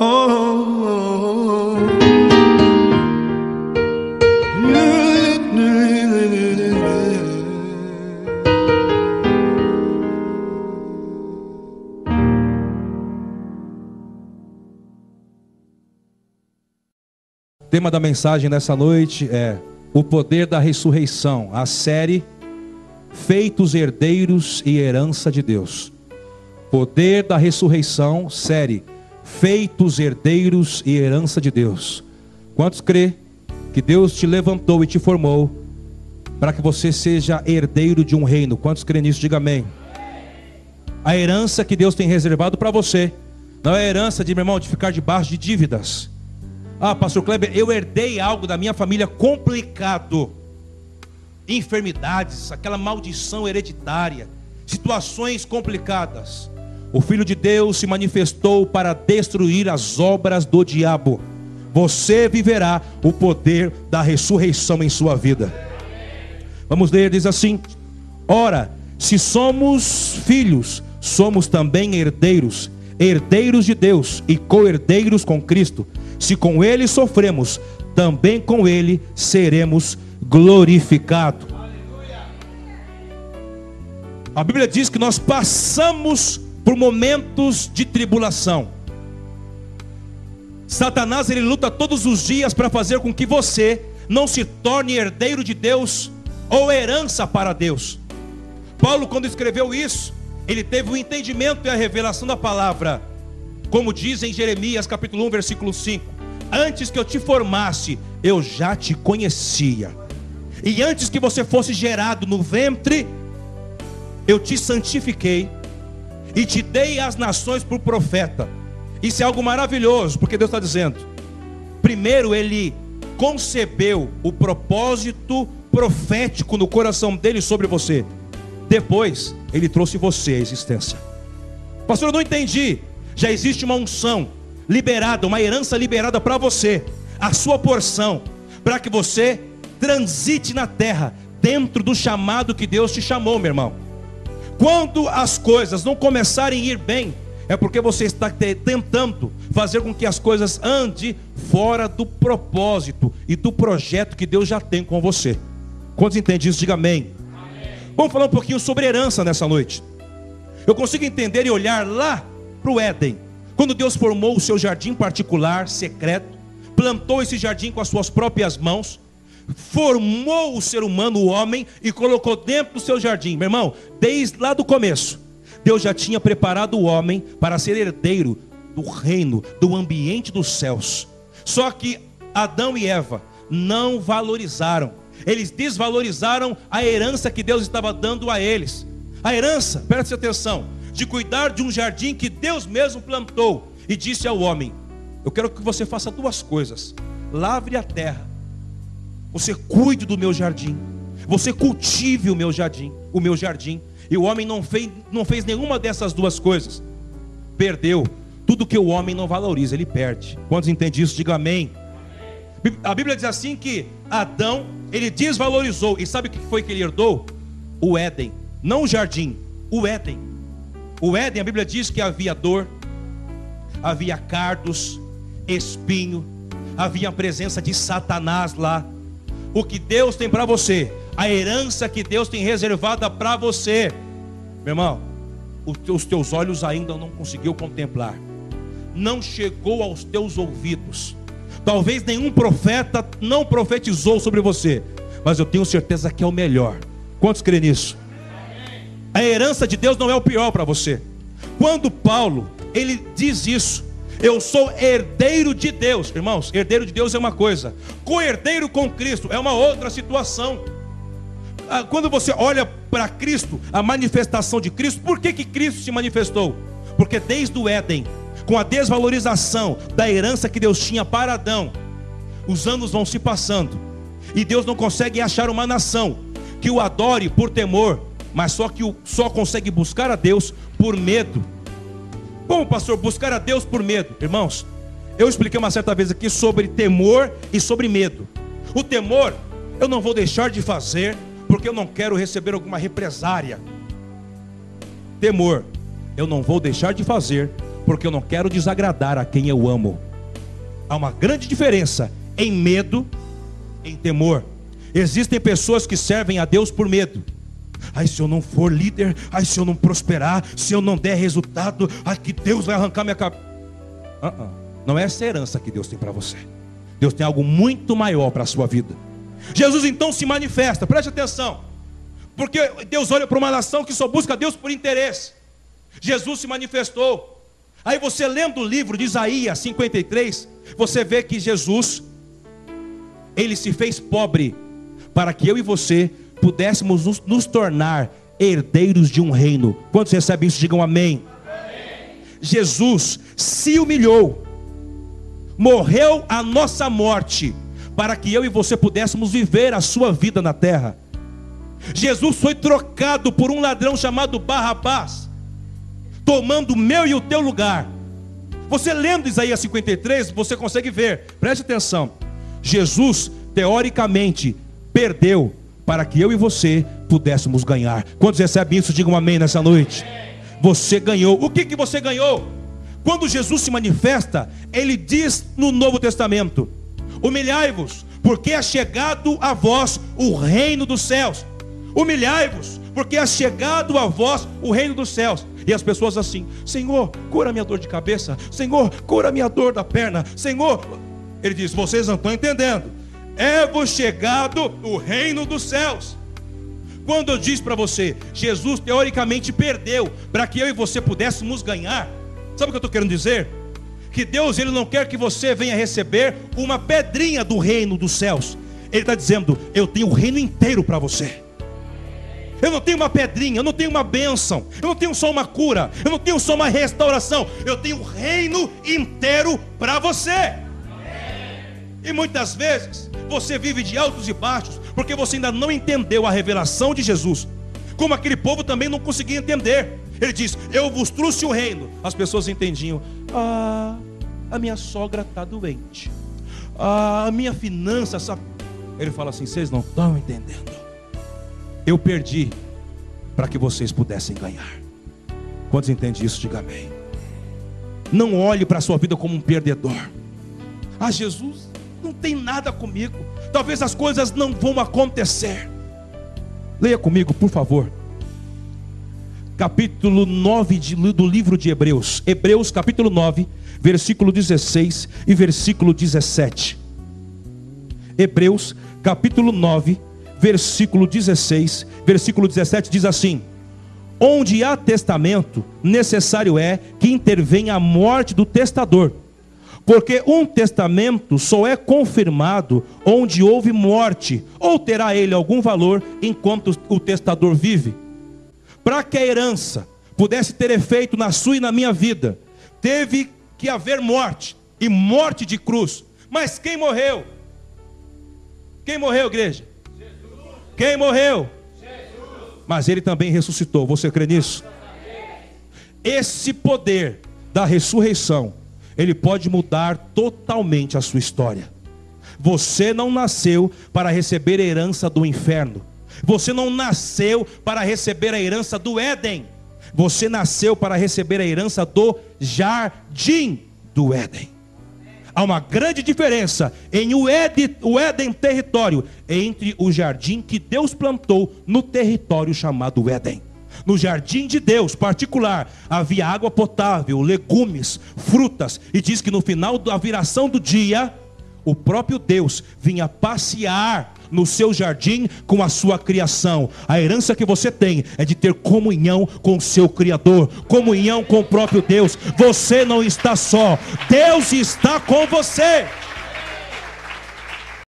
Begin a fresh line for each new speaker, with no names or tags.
O tema da mensagem nessa noite é o poder da ressurreição, a série Feitos Herdeiros e Herança de Deus. Poder da ressurreição, série Feitos Herdeiros e Herança de Deus. Quantos crê que Deus te levantou e te formou para que você seja herdeiro de um reino? Quantos crê nisso? Diga amém. A herança que Deus tem reservado para você não é a herança de, meu irmão, de ficar debaixo de dívidas. Ah, pastor Kleber, eu herdei algo da minha família complicado. Enfermidades, aquela maldição hereditária, situações complicadas. O Filho de Deus se manifestou para destruir as obras do diabo. Você viverá o poder da ressurreição em sua vida. Vamos ler, diz assim: ora, se somos filhos, somos também herdeiros, herdeiros de Deus e co-herdeiros com Cristo. Se com Ele sofremos, também com Ele seremos glorificados. A Bíblia diz que nós passamos por momentos de tribulação. Satanás, ele luta todos os dias para fazer com que você não se torne herdeiro de Deus ou herança para Deus. Paulo, quando escreveu isso, ele teve o entendimento e a revelação da palavra. Como diz em Jeremias capítulo 1, versículo 5: antes que eu te formasse, eu já te conhecia. E antes que você fosse gerado no ventre, eu te santifiquei e te dei às nações por profeta. Isso é algo maravilhoso, porque Deus está dizendo: primeiro Ele concebeu o propósito profético no coração dele sobre você. Depois Ele trouxe você à existência. Pastor, eu não entendi. Já existe uma unção liberada, uma herança liberada para você, a sua porção, para que você transite na terra, dentro do chamado que Deus te chamou, meu irmão. Quando as coisas não começarem a ir bem, é porque você está tentando fazer com que as coisas andem fora do propósito e do projeto que Deus já tem com você. Quantos entendem isso? Diga amém. Amém. Vamos falar um pouquinho sobre herança nessa noite. Eu consigo entender e olhar lá para o Éden, quando Deus formou o seu jardim particular, secreto, plantou esse jardim com as suas próprias mãos, formou o ser humano, o homem, e colocou dentro do seu jardim. Meu irmão, desde lá do começo, Deus já tinha preparado o homem para ser herdeiro do reino, do ambiente dos céus. Só que Adão e Eva não valorizaram. Eles desvalorizaram a herança que Deus estava dando a eles. A herança, preste atenção, de cuidar de um jardim que Deus mesmo plantou. E disse ao homem: eu quero que você faça duas coisas: lavre a terra, você cuide do meu jardim, você cultive o meu jardim. E o homem não fez nenhuma dessas duas coisas. Perdeu. Tudo que o homem não valoriza, ele perde. Quantos entendem isso? Diga amém. A Bíblia diz assim que Adão, ele desvalorizou. E sabe o que foi que ele herdou? O Éden. Não o jardim, o Éden. O Éden, a Bíblia diz que havia dor, havia cardos, espinho, havia a presença de Satanás lá. O que Deus tem para você, a herança que Deus tem reservada para você, meu irmão, os teus olhos ainda não conseguiu contemplar, não chegou aos teus ouvidos. Talvez nenhum profeta não profetizou sobre você, mas eu tenho certeza que é o melhor. Quantos creem nisso? A herança de Deus não é o pior para você. Quando Paulo, ele diz isso: eu sou herdeiro de Deus. Irmãos, herdeiro de Deus é uma coisa, co-herdeiro com Cristo é uma outra situação. Quando você olha para Cristo, a manifestação de Cristo, por que Cristo se manifestou? Porque desde o Éden, com a desvalorização da herança que Deus tinha para Adão, os anos vão se passando, e Deus não consegue achar uma nação que o adore por temor, mas só consegue buscar a Deus por medo. Como, pastor, buscar a Deus por medo? Irmãos, eu expliquei uma certa vez aqui sobre temor e sobre medo. O temor, eu não vou deixar de fazer porque eu não quero receber alguma represária. Temor, eu não vou deixar de fazer porque eu não quero desagradar a quem eu amo. Há uma grande diferença em medo, em temor. Existem pessoas que servem a Deus por medo. Ai, se eu não for líder, ai, se eu não prosperar, se eu não der resultado, ai, que Deus vai arrancar minha cabeça. Não é essa herança que Deus tem para você. Deus tem algo muito maior para a sua vida. Jesus então se manifesta, preste atenção, porque Deus olha para uma nação que só busca Deus por interesse. Jesus se manifestou. Aí você lendo o livro de Isaías 53, você vê que Jesus, ele se fez pobre, para que eu e você pudéssemos nos tornar herdeiros de um reino. Quantos recebem isso? Digam amém. Amém. Jesus se humilhou, morreu a nossa morte, para que eu e você pudéssemos viver a sua vida na terra. Jesus foi trocado por um ladrão chamado Barrabás, tomando o meu e o teu lugar. Você lendo Isaías 53, você consegue ver, preste atenção. Jesus, teoricamente, perdeu para que eu e você pudéssemos ganhar. Quantos recebem isso? Digam amém nessa noite. Você ganhou. O que você ganhou? Quando Jesus se manifesta, ele diz no Novo Testamento: humilhai-vos, porque é chegado a vós o reino dos céus. Humilhai-vos, porque é chegado a vós o reino dos céus. E as pessoas assim: Senhor, cura minha dor de cabeça. Senhor, cura minha dor da perna. Senhor, ele diz: vocês não estão entendendo. É-vos chegado o reino dos céus. Quando eu disse para você, Jesus teoricamente perdeu para que eu e você pudéssemos ganhar, sabe o que eu estou querendo dizer? Que Deus, ele não quer que você venha receber uma pedrinha do reino dos céus. Ele está dizendo: eu tenho o reino inteiro para você. Eu não tenho uma pedrinha, eu não tenho uma bênção, eu não tenho só uma cura, eu não tenho só uma restauração, eu tenho o reino inteiro para você. E muitas vezes você vive de altos e baixos, porque você ainda não entendeu a revelação de Jesus, como aquele povo também não conseguia entender. Ele diz: eu vos trouxe o reino. As pessoas entendiam: a minha sogra está doente, a minha finança sabe. Ele fala assim: vocês não estão entendendo. Eu perdi para que vocês pudessem ganhar. Quantos entendem isso? Diga amém. Não olhe para a sua vida como um perdedor. Jesus não tem nada comigo, talvez as coisas não vão acontecer. Leia comigo, por favor, capítulo 9 do livro de Hebreus. Hebreus capítulo 9, versículo 16 e versículo 17. Hebreus capítulo 9, versículo 16, versículo 17 diz assim: onde há testamento, necessário é que intervenha a morte do testador, porque um testamento só é confirmado onde houve morte, ou terá ele algum valor enquanto o testador vive? Para que a herança pudesse ter efeito na sua e na minha vida, teve que haver morte, e morte de cruz. Mas quem morreu? Quem morreu, igreja? Jesus. Quem morreu? Jesus. Mas ele também ressuscitou. Você crê nisso? Esse poder da ressurreição, ele pode mudar totalmente a sua história. Você não nasceu para receber a herança do inferno. Você não nasceu para receber a herança do Éden. Você nasceu para receber a herança do jardim do Éden. Há uma grande diferença em o Éden território, entre o jardim que Deus plantou no território chamado Éden. No jardim de Deus particular havia água potável, legumes, frutas, e diz que no final da viração do dia, o próprio Deus vinha passear no seu jardim com a sua criação. A herança que você tem é de ter comunhão com o seu Criador, comunhão com o próprio Deus. Você não está só, Deus está com você.